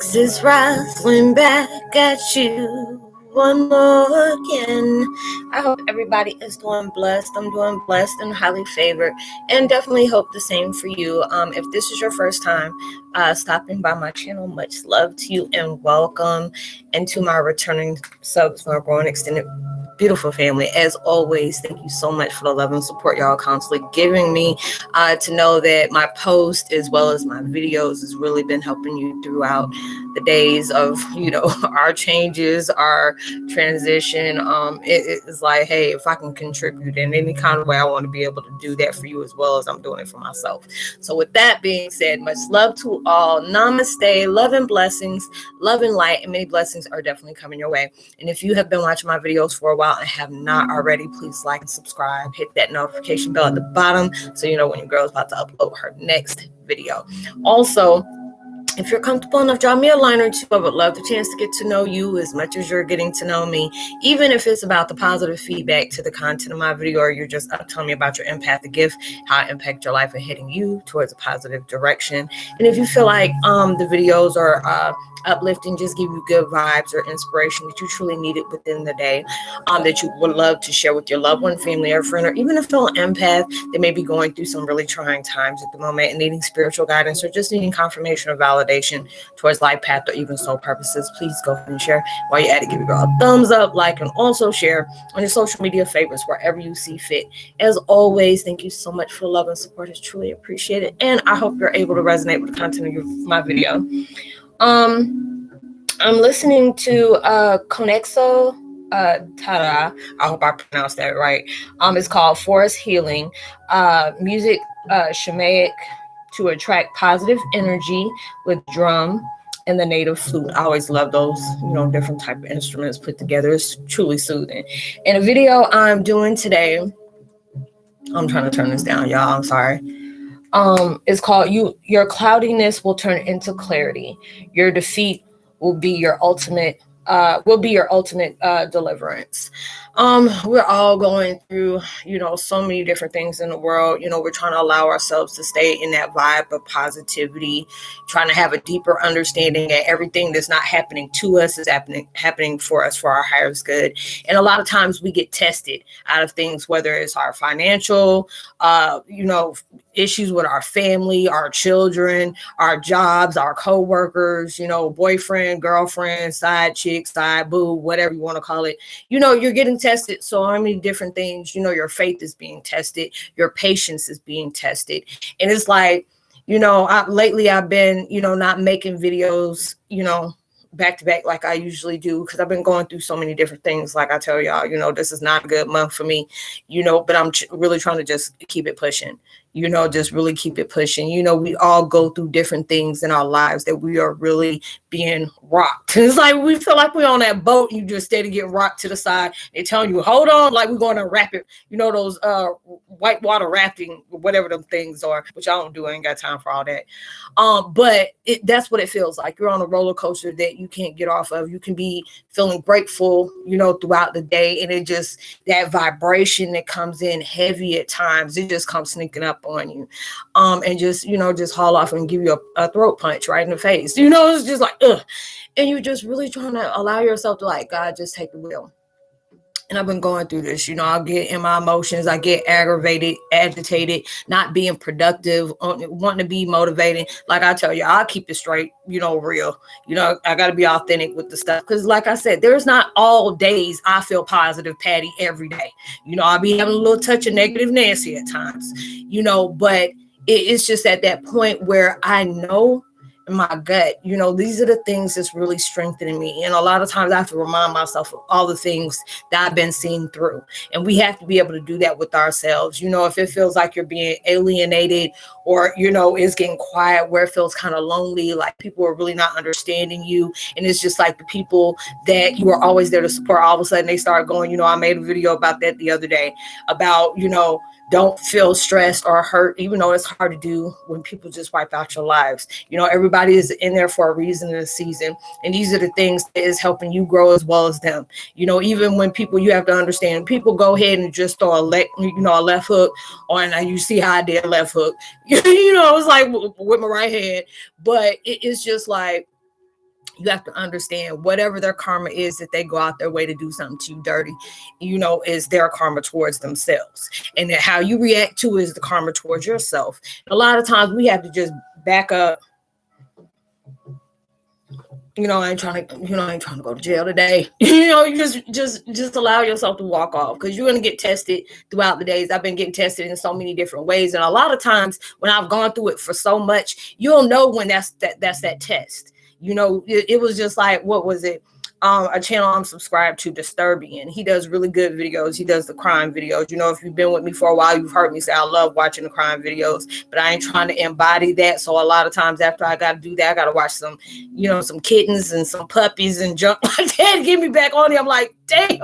This is Roslynn back at you one more again. I hope everybody is doing blessed. I'm doing blessed and highly favored, and definitely hope the same for you. If this is your first time stopping by my channel, much love to you and welcome. And to my returning subs, my growing extended beautiful family, as always, thank you so much for the love and support y'all constantly giving me, to know that my post as well as my videos has really been helping you throughout the days of our changes, our transition. It is like, hey, if I can contribute in any kind of way, I want to be able to do that for you as well as I'm doing it for myself. So with that being said, much love to all. Namaste, love and blessings, love and light, and many blessings are definitely coming your way. And if you have been watching my videos for a while and have not already, please like and subscribe. Hit that notification bell at the bottom so you know when your girl is about to upload her next video. Also, if you're comfortable enough, drop me a line or two. I would love the chance to get to know you as much as you're getting to know me, even if it's about the positive feedback to the content of my video, or you're just telling me about your empathic gift, how it impacts your life and hitting you towards a positive direction. And if you feel like the videos are uplifting, just give you good vibes or inspiration that you truly needed within the day, that you would love to share with your loved one, family, or friend, or even a fellow empath that may be going through some really trying times at the moment and needing spiritual guidance or just needing confirmation or validation towards life path or even soul purposes, please go ahead and share. While you're at it, give your girl a thumbs up, like, and also share on your social media favorites wherever you see fit. As always, thank you so much for the love and support. It's truly appreciated, and I hope you're able to resonate with the content of my video. I'm listening to Conexo Tara. I hope I pronounced that right. It's called Forest Healing. Music shamanic to attract positive energy with drum and the native flute. I always love those, different type of instruments put together. It's truly soothing. And a video I'm doing today, I'm trying to turn this down, y'all. I'm sorry. It's called Your Cloudiness Will Turn into Clarity. Your defeat will be your ultimate deliverance. We're all going through, so many different things in the world. We're trying to allow ourselves to stay in that vibe of positivity, trying to have a deeper understanding that everything that's not happening to us is happening for us, for our highest good. And a lot of times we get tested out of things, whether it's our financial, issues with our family, our children, our jobs, our co-workers, boyfriend, girlfriend, side chick, side boo, whatever you want to call it. You're getting tested so many different things. Your faith is being tested, your patience is being tested. And it's like, lately I've been, not making videos, back to back like I usually do, because I've been going through so many different things. Like I tell y'all, this is not a good month for me, but I'm really trying to just keep it pushing, just really keep it pushing. We all go through different things in our lives that we are really being rocked. It's like we feel like we're on that boat, you just steady get rocked to the side. They're telling you, hold on, like we're going to rapid, those whitewater rafting, whatever them things are, which I don't do. I ain't got time for all that. But that's what it feels like. You're on a roller coaster that you can't get off of. You can be feeling grateful, throughout the day, and it just, that vibration that comes in heavy at times, it just comes sneaking up on you, and just haul off and give you a throat punch right in the face. It's just like, ugh. And you're just really trying to allow yourself to, like, God, just take the wheel. And I've been going through this, I'll get in my emotions. I get aggravated, agitated, not being productive, wanting to be motivated. Like I tell you, I'll keep it straight, real. I got to be authentic with the stuff. Because like I said, there's not all days I feel positive, Patty, every day. I'll be having a little touch of negative Nancy at times, but it's just at that point where I know in my gut, these are the things that's really strengthening me. And a lot of times I have to remind myself of all the things that I've been seeing through. And we have to be able to do that with ourselves. If it feels like you're being alienated, or, it's getting quiet, where it feels kind of lonely, like people are really not understanding you. And it's just like the people that you are always there to support, all of a sudden they start going, I made a video about that the other day about, don't feel stressed or hurt, even though it's hard to do when people just wipe out your lives. Everybody is in there for a reason in a season. And these are the things that is helping you grow as well as them. Even when people, you have to understand, people go ahead and just throw a left hook on, and you see how I did left hook. It's like with my right hand. But it's just like, You have to understand whatever their karma is, that they go out their way to do something to you dirty, is their karma towards themselves. And then how you react to is the karma towards yourself. And a lot of times we have to just back up. I ain't trying to go to jail today. You just allow yourself to walk off, because you're going to get tested throughout the days. I've been getting tested in so many different ways. And a lot of times when I've gone through it for so much, you'll know when that's that test. It was just like, what was it? A channel I'm subscribed to, Disturbing. He does really good videos. He does the crime videos. If you've been with me for a while, you've heard me say I love watching the crime videos, but I ain't trying to embody that. So a lot of times after I got to do that, I got to watch some, some kittens and some puppies and junk like that to get me back on it. I'm like, damn.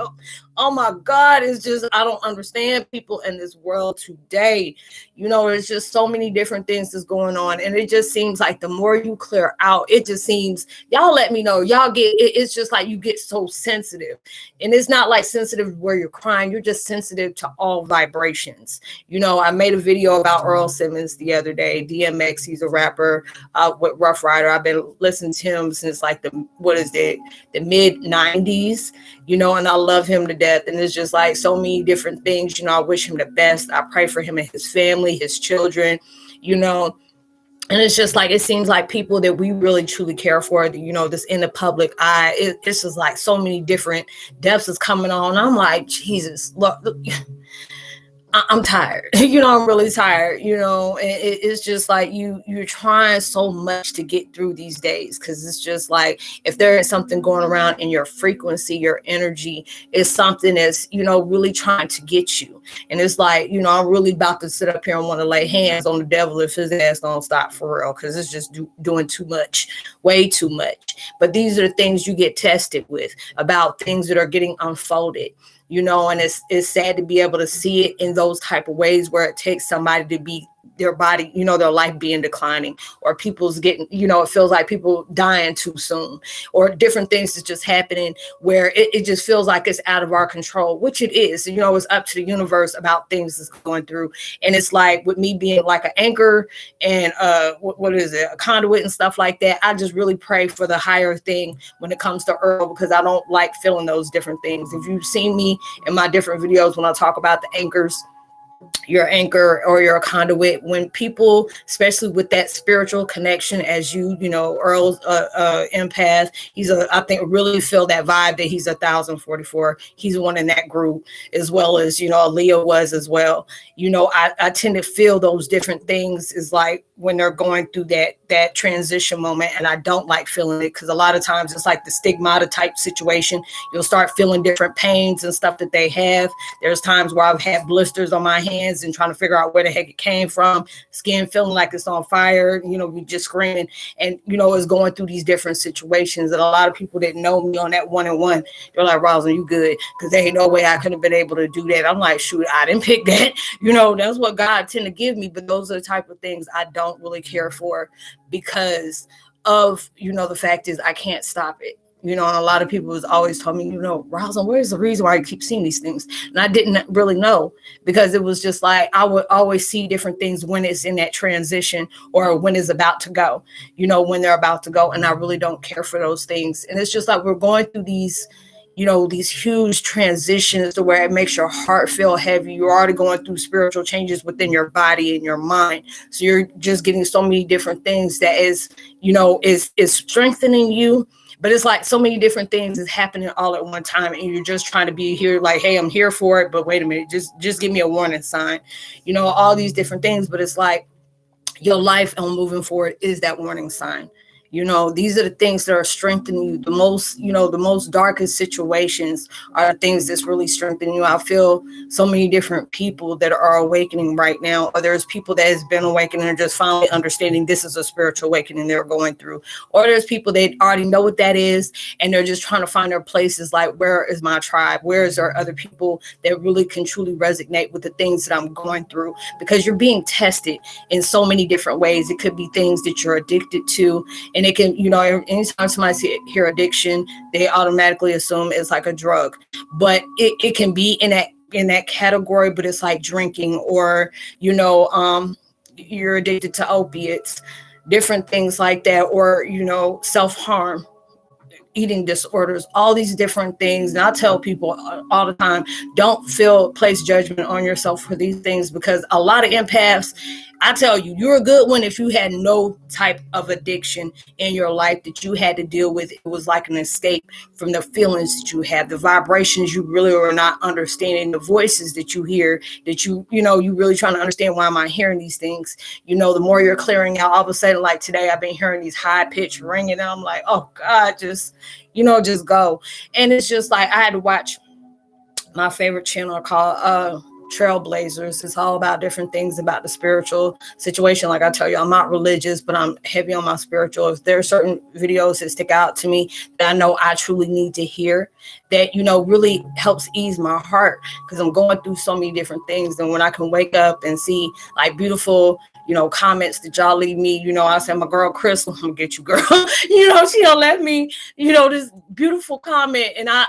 Oh my God, it's just, I don't understand people in this world today. There's just so many different things that's going on. And it just seems like the more you clear out, it just seems, y'all let me know, it's just like you get so sensitive. And it's not like sensitive where you're crying, you're just sensitive to all vibrations. I made a video about Earl Simmons the other day, DMX, he's a rapper with Rough Rider. I've been listening to him since like the mid 90s, and I love him to death. And it's just like so many different things. I wish him the best. I pray for him and his family, his children, and it's just like, it seems like people that we really truly care for, this in the public eye, this is like so many different deaths is coming on. I'm like, Jesus, look I'm tired. I'm really tired, it's just like you're trying so much to get through these days, because it's just like, if there is something going around in your frequency, your energy is something that's, really trying to get you. And it's like, I'm really about to sit up here and want to lay hands on the devil if his ass don't stop for real, because it's just doing too much, way too much. But these are the things you get tested with, about things that are getting unfolded. And it's sad to be able to see it in those type of ways, where it takes somebody to be their body, their life being declining, or people's getting, it feels like people dying too soon, or different things that's just happening where it just feels like it's out of our control, which it is. It's up to the universe about things that's going through. And it's like, with me being like an anchor and what is it, a conduit and stuff like that, I just really pray for the higher thing when it comes to Earl, because I don't like feeling those different things. If you've seen me in my different videos, when I talk about the anchors, your anchor or your conduit, when people, especially with that spiritual connection, as Earl's empath, I think really feel that vibe that he's 1044. He's one in that group, as well as Leah was as well. I tend to feel those different things, is like when they're going through that transition moment, and I don't like feeling it, because a lot of times it's like the stigmata type situation. You'll start feeling different pains and stuff that they have. There's times where I've had blisters on my hands and trying to figure out where the heck it came from, skin feeling like it's on fire, we just screaming, and it's going through these different situations. And a lot of people that know me on that 1-on-1, they're like, Roslynn, you good, because there ain't no way I could have been able to do that. I'm like, shoot, I didn't pick that. That's what God tend to give me, but those are the type of things I don't really care for, because of the fact is I can't stop it. And a lot of people has always told me, Roslynn, where's the reason why you keep seeing these things? And I didn't really know, because it was just like, I would always see different things when it's in that transition, or when it's about to go, when they're about to go. And I really don't care for those things. And it's just like, we're going through these huge transitions to where it makes your heart feel heavy. You're already going through spiritual changes within your body and your mind. So you're just getting so many different things that is strengthening you. But it's like so many different things is happening all at one time, and you're just trying to be here like, hey, I'm here for it, but wait a minute, just give me a warning sign, all these different things. But it's like, your life and moving forward is that warning sign. These are the things that are strengthening you the most. The most darkest situations are the things that's really strengthening you. I feel so many different people that are awakening right now, or there's people that has been awakening and just finally understanding this is a spiritual awakening they're going through, or there's people that already know what that is, and they're just trying to find their places, like, where is my tribe? Where is there other people that really can truly resonate with the things that I'm going through? Because you're being tested in so many different ways. It could be things that you're addicted to. And it can, anytime somebody hear addiction, they automatically assume it's like a drug. But it can be in that category, but it's like drinking, or, you're addicted to opiates, different things like that, or, self-harm. eating disorders, all these different things. And I tell people all the time, don't place judgment on yourself for these things, because a lot of empaths, I tell you, you're a good one if you had no type of addiction in your life that you had to deal with. It was like an escape from the feelings that you have, the vibrations you really are not understanding, the voices that you hear, that you really trying to understand, why am I hearing these things? The more you're clearing out, all of a sudden, like today, I've been hearing these high pitched ringing, and I'm like, oh God, just go. And it's just like, I had to watch my favorite channel called Trailblazers. It's all about different things about the spiritual situation. Like I tell you, I'm not religious, but I'm heavy on my spiritual. If there are certain videos that stick out to me that I know I truly need to hear, that really helps ease my heart, because I'm going through so many different things. And when I can wake up and see like beautiful comments that y'all leave me, I said, my girl Crystal, I'm gonna get you, girl. She don't let me, this beautiful comment. And I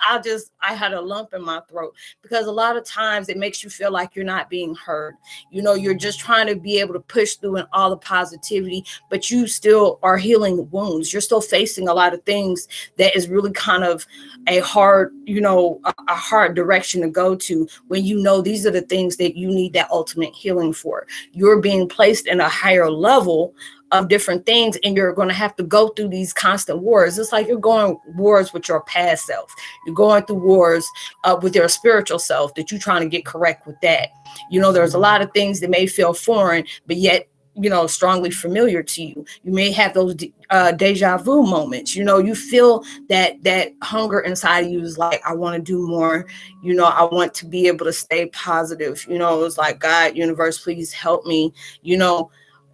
had a lump in my throat, because a lot of times it makes you feel like you're not being heard. You're just trying to be able to push through and all the positivity, but you still are healing wounds. You're still facing a lot of things that is really kind of a hard, a hard direction to go to, when these are the things that you need that ultimate healing for. You're being placed in a higher level of different things, and you're going to have to go through these constant wars. It's like you're going wars with your past self. You're going through wars with your spiritual self, that you're trying to get correct with that. There's a lot of things that may feel foreign, but yet strongly familiar to you. You may have those deja vu moments. You feel that hunger inside of you is like, I want to do more. I want to be able to stay positive. It's like, God, universe, please help me.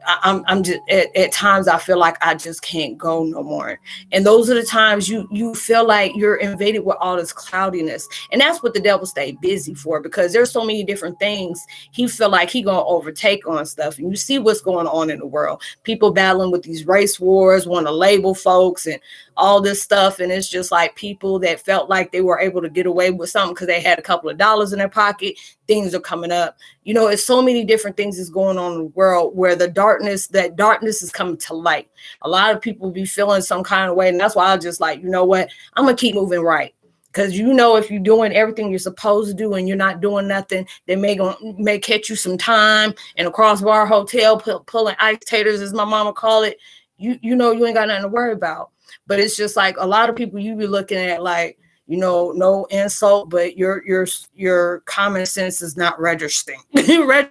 I'm just at times I feel like I just can't go no more. And those are the times you feel like you're invaded with all this cloudiness. And that's what the devil stay busy for, because there's so many different things he feel like he gonna overtake on stuff. And you see what's going on in the world. People battling with these race wars, want to label folks and all this stuff. And it's just like people that felt like they were able to get away with something because they had a couple of dollars in their pocket. Things are coming up. It's so many different things that's going on in the world, where that darkness is coming to light. A lot of people be feeling some kind of way. And that's why I just like, what? I'm going to keep moving right. Because if you're doing everything you're supposed to do and you're not doing nothing, they may catch you some time in a crossbar hotel, pulling ice taters, as my mama call it. You ain't got nothing to worry about. But it's just like a lot of people you be looking at like, no insult, but your common sense is not registering. That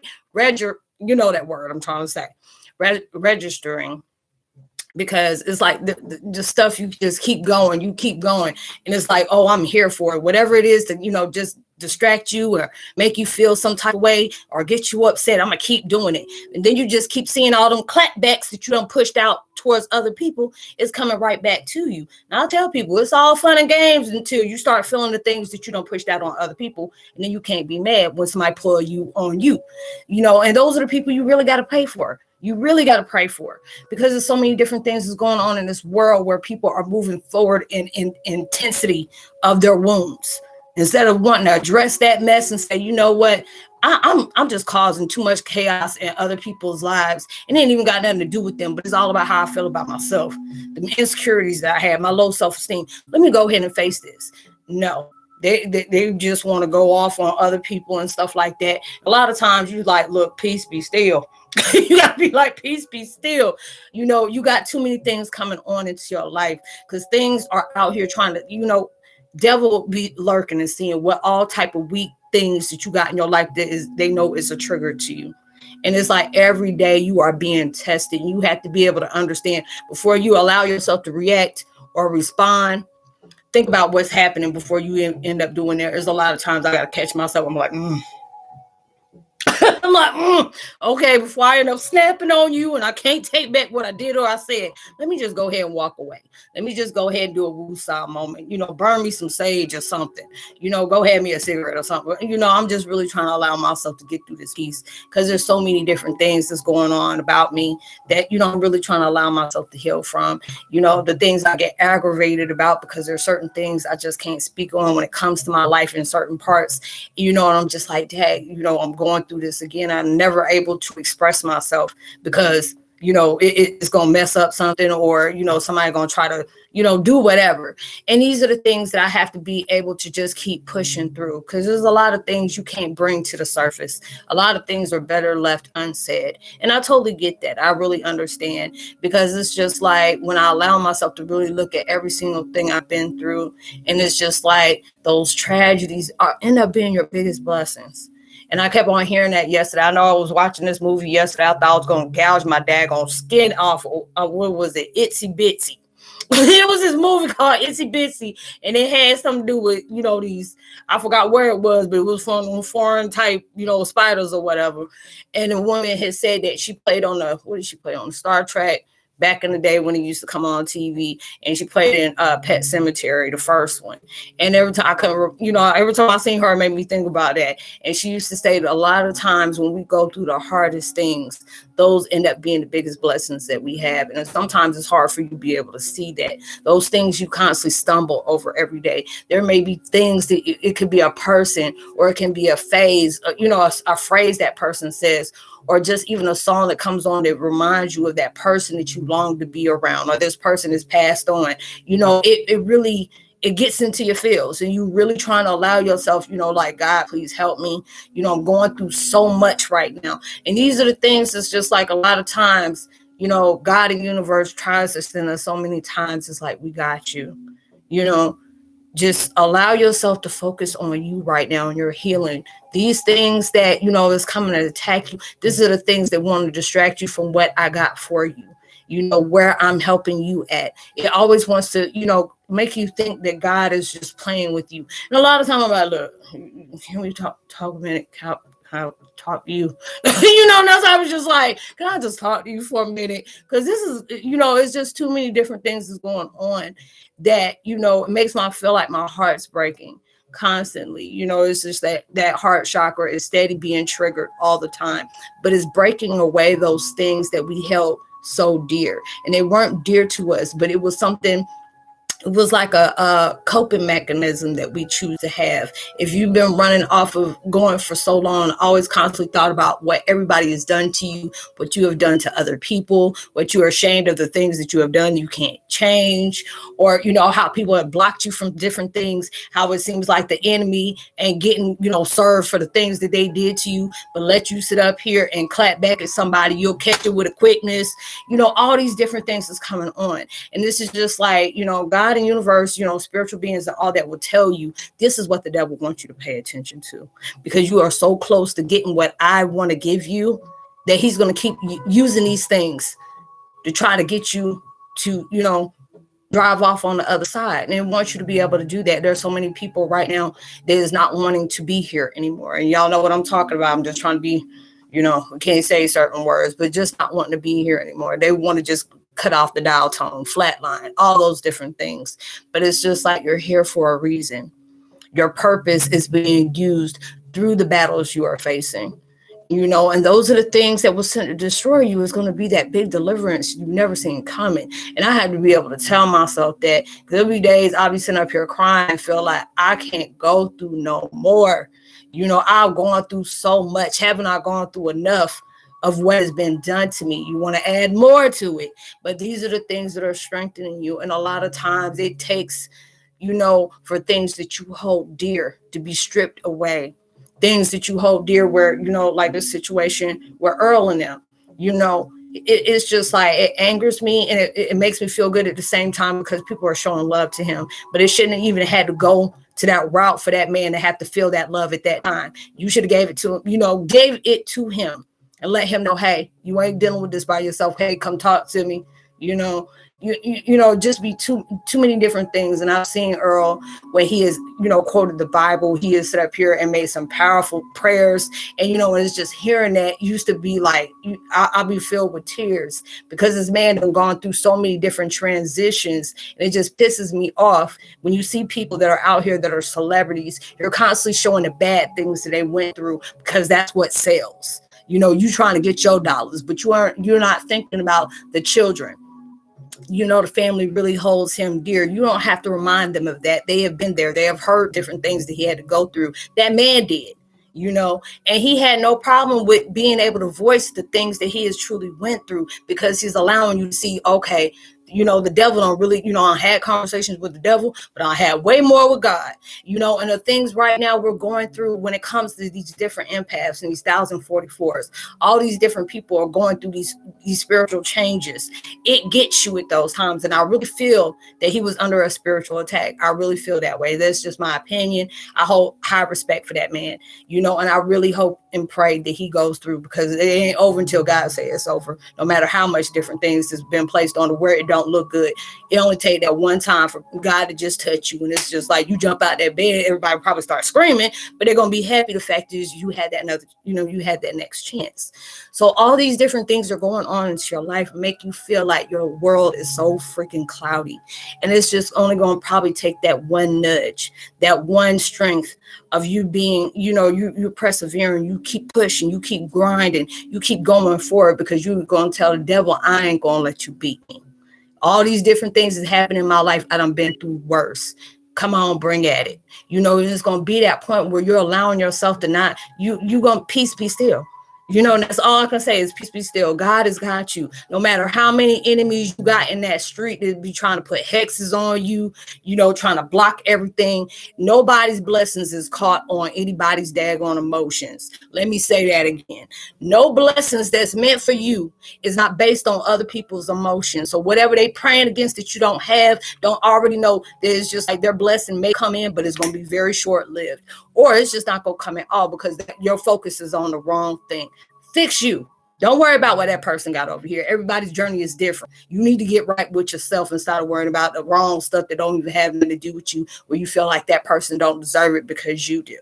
word I'm trying to say, registering. Because it's like the stuff you just keep going, and it's like, oh, I'm here for it. Whatever it is to, just distract you or make you feel some type of way or get you upset, I'm gonna keep doing it. And then you just keep seeing all them clapbacks that you done pushed out towards other people is coming right back to you. Now I tell people it's all fun and games until you start feeling the things that you done pushed out on other people, and then you can't be mad when somebody pull you on you. And those are the people you really got to pay for. You really got to pray for, because there's so many different things that's going on in this world where people are moving forward in intensity of their wounds, instead of wanting to address that mess and say, what, I'm just causing too much chaos in other people's lives. It ain't even got nothing to do with them, but it's all about how I feel about myself, the insecurities that I have, my low self-esteem. Let me go ahead and face this. No. They just want to go off on other people and stuff like that. A lot of times you like, look, peace be still. You gotta be like, peace be still. You got too many things coming on into your life, because things are out here trying to, devil be lurking and seeing what all type of weak things that you got in your life that they know is a trigger to you. And it's like every day you are being tested. You have to be able to understand before you allow yourself to react or respond. Think about what's happening before you end up doing that. There's a lot of times I got to catch myself. I'm like, I'm like, okay, before I end up snapping on you and I can't take back what I did or I said, let me just go ahead and walk away. Let me just go ahead and do a woosah moment, burn me some sage or something, go have me a cigarette or something. I'm just really trying to allow myself to get through this piece, because there's so many different things that's going on about me that, I'm really trying to allow myself to heal from, the things I get aggravated about, because there's certain things I just can't speak on when it comes to my life in certain parts, and I'm just like, dang, I'm going through this again. I'm never able to express myself because it's going to mess up something, or, somebody going to try to, do whatever. And these are the things that I have to be able to just keep pushing through, because there's a lot of things you can't bring to the surface. A lot of things are better left unsaid. And I totally get that. I really understand, because it's just like when I allow myself to really look at every single thing I've been through, and it's just like those tragedies end up being your biggest blessings. And I kept on hearing that yesterday. I know I was watching this movie yesterday. I thought I was going to gouge my daggone skin off. What was it? Itsy Bitsy. It was this movie called Itsy Bitsy, and it had something to do with, these, I forgot where it was, but it was from foreign type, spiders or whatever. And the woman had said that she played on what did she play on? Star Trek back in the day when it used to come on TV, and she played in Pet Sematary, the first one. And every time every time I seen her, it made me think about that. And she used to say that a lot of times when we go through the hardest things, those end up being the biggest blessings that we have. And sometimes it's hard for you to be able to see that. Those things you constantly stumble over every day. There may be things that it could be a person, or it can be a phase, a phrase that person says, or just even a song that comes on that reminds you of that person that you long to be around, or this person is passed on. It gets into your feels, and you really trying to allow yourself, like, God, please help me. I'm going through so much right now. And these are the things that's just like a lot of times, God and universe tries to send us so many times. It's like, we got you, just allow yourself to focus on you right now and your healing. These things that, is coming to attack you, these are the things that want to distract you from what I got for you, where I'm helping you at. It always wants to, make you think that God is just playing with you. And a lot of time I'm like, look, can we talk a minute? How talk to you? That's why I was just like, can I just talk to you for a minute? Because this is, it's just too many different things that's going on that, it makes me feel like my heart's breaking constantly. It's just that heart chakra is steady being triggered all the time, but it's breaking away those things that we held so dear. And they weren't dear to us, but it was something. It was like a coping mechanism that we choose to have. If you've been running off of going for so long, always constantly thought about what everybody has done to you, what you have done to other people, what you are ashamed of, the things that you have done you can't change, or, how people have blocked you from different things, how it seems like the enemy ain't getting, served for the things that they did to you, but let you sit up here and clap back at somebody, you'll catch it with a quickness, all these different things that's coming on. And this is just like, God and universe, spiritual beings and all that will tell you this is what the devil wants you to pay attention to, because you are so close to getting what I want to give you that he's going to keep using these things to try to get you to, drive off on the other side. And it wants you to be able to do that. There's so many people right now that is not wanting to be here anymore. And y'all know what I'm talking about. I'm just trying to be, I can't say certain words, but just not wanting to be here anymore. They want to just cut off the dial tone, flatline, all those different things. But it's just like you're here for a reason. Your purpose is being used through the battles you are facing. And those are the things that was sent to destroy you. Is going to be that big deliverance you've never seen coming. And I had to be able to tell myself that, because there'll be days I'll be sitting up here crying and feel like I can't go through no more. I've gone through so much. Haven't I gone through enough of what has been done to me? You want to add more to it. But these are the things that are strengthening you. And a lot of times it takes, for things that you hold dear to be stripped away. Things that you hold dear where, like this situation where Earl and them, it's just like, it angers me, and it makes me feel good at the same time, because people are showing love to him. But it shouldn't have even had to go to that route for that man to have to feel that love at that time. You should have gave it to him, gave it to him and let him know, hey, you ain't dealing with this by yourself. Hey, come talk to me. Just be too many different things. And I've seen Earl when he has, quoted the Bible. He has set up here and made some powerful prayers. And, it's just hearing that used to be like, I'll be filled with tears, because this man has gone through so many different transitions. And it just pisses me off when you see people that are out here that are celebrities. You're constantly showing the bad things that they went through, because that's what sells. You trying to get your dollars, but you're not thinking about the children. The family really holds him dear. You don't have to remind them of that. They have been there. They have heard different things that he had to go through. That man did. and he had no problem with being able to voice the things that he has truly went through, because he's allowing you to see, okay, the devil don't really, I had conversations with the devil, but I had way more with God, and the things right now we're going through when it comes to these different empaths and these 1044s, all these different people are going through these spiritual changes. It gets you at those times. And I really feel that he was under a spiritual attack. I really feel that way. That's just my opinion. I hold high respect for that man, and I really hope and pray that he goes through, because it ain't over until God says it's over. No matter how much different things has been placed on to where it don't look good, it only take that one time for God to just touch you, and it's just like you jump out that bed, everybody probably start screaming, but they're gonna be happy. The fact is, you had that another, you had that next chance. So all these different things are going on into your life, make you feel like your world is so freaking cloudy, and it's just only going to probably take that one nudge, that one strength of you being, you're persevering, you keep pushing, you keep grinding, you keep going forward, because you're going to tell the devil, I ain't going to let you beat me. All these different things that happen in my life, I done been through worse. Come on, bring at it. It's going to be that point where you're allowing yourself to not, you going to peace, be still. And that's all I can say is peace, be still. God has got you. No matter how many enemies you got in that street that be trying to put hexes on you, trying to block everything. Nobody's blessings is caught on anybody's daggone emotions. Let me say that again. No blessings that's meant for you is not based on other people's emotions. So whatever they praying against that you don't have, don't already know that it's just like their blessing may come in, but it's going to be very short-lived. Or it's just not going to come at all, because your focus is on the wrong thing. Fix you. Don't worry about what that person got over here. Everybody's journey is different. You need to get right with yourself and start worrying about the wrong stuff that don't even have nothing to do with you, where you feel like that person don't deserve it because you do.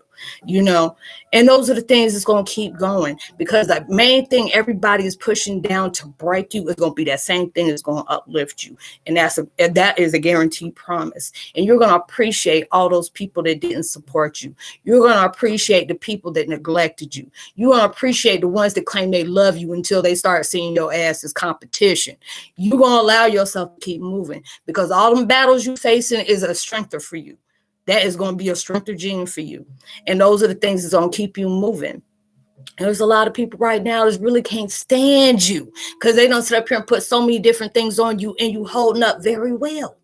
And those are the things that's going to keep going, because the main thing everybody is pushing down to break you is going to be that same thing that's going to uplift you. And that is a guaranteed promise. And you're going to appreciate all those people that didn't support you. You're going to appreciate the people that neglected you. You're going to appreciate the ones that claim they love you until they start seeing your ass as competition. You're going to allow yourself to keep moving, because all them battles you're facing is a strengther for you. That is going to be a strengther gene for you. And those are the things that's going to keep you moving. And there's a lot of people right now that really can't stand you, because they don't sit up here and put so many different things on you, and you holding up very well.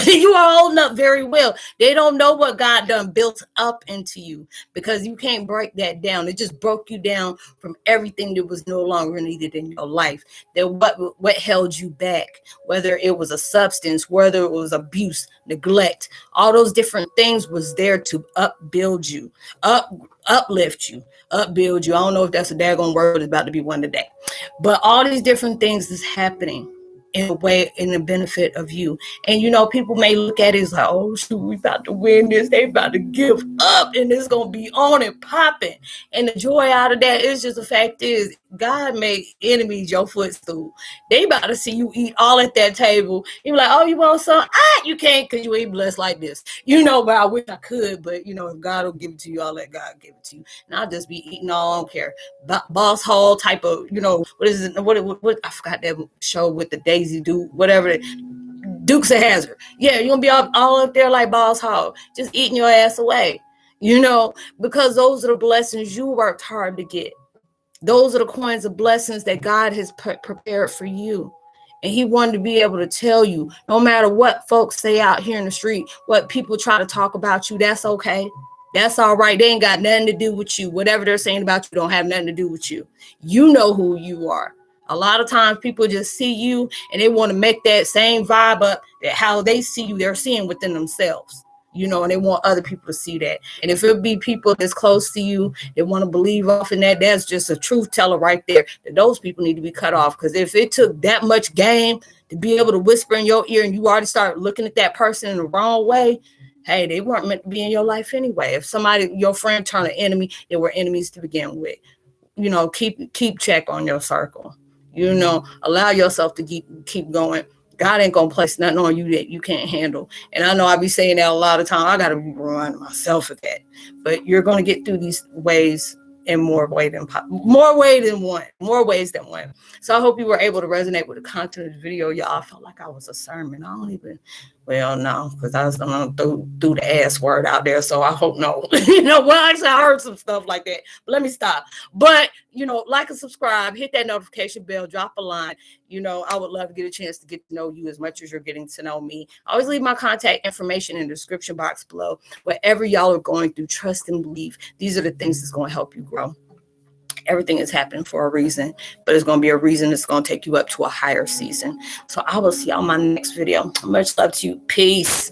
You are holding up very well. They don't know what God done built up into you, because you can't break that down. It just broke you down from everything that was no longer needed in your life. That what held you back, whether it was a substance, whether it was abuse, neglect, all those different things was there to upbuild you, uplift you, upbuild you. I don't know if that's a daggone word. It's about to be one today. But all these different things is happening in a way, in the benefit of you. And people may look at it as like, oh shoot, we about to win this, they about to give up, and it's gonna be on and popping. And the joy out of that is just the fact is, God made enemies your footstool. They about to see you eat all at that table. You're like, oh, you want some? You can't, because you ain't blessed like this. But I wish I could. But if God will give it to you, I'll let God give it to you. And I'll just be eating all, I don't care. Boss hall type of, what is it? What I forgot that show with the Daisy Duke, whatever. Dukes of Hazzard. Yeah, you're gonna be all up there like Boss Hall, just eating your ass away. Because those are the blessings you worked hard to get. Those are the coins of blessings that God has prepared for you. And he wanted to be able to tell you, no matter what folks say out here in the street, what people try to talk about you, that's okay. That's all right. They ain't got nothing to do with you. Whatever they're saying about you don't have nothing to do with you. You know who you are. A lot of times people just see you and they want to make that same vibe up that how they see you, they're seeing within themselves. And they want other people to see that. And if it be people that's close to you, they want to believe off in that, that's just a truth teller right there. That those people need to be cut off. Because if it took that much game to be able to whisper in your ear and you already start looking at that person in the wrong way, hey, they weren't meant to be in your life anyway. If somebody, your friend, turned an enemy, they were enemies to begin with. Keep check on your circle. Allow yourself to keep going. God ain't gonna place nothing on you that you can't handle. And I know I be saying that a lot of time. I gotta be reminding myself of that. But you're gonna get through these ways in more ways than one. So I hope you were able to resonate with the content of the video. Y'all, I felt like I was a sermon. I don't even Well, no, because I was going to throw the ass word out there, so I hope no. Well, actually, I heard some stuff like that, but let me stop. But, like and subscribe, hit that notification bell, drop a line. I would love to get a chance to get to know you as much as you're getting to know me. I always leave my contact information in the description box below. Whatever y'all are going through, trust and believe. These are the things that's going to help you grow. Everything is happening for a reason, but it's going to be a reason that's going to take you up to a higher season. So I will see y'all in my next video. Much love to you. Peace.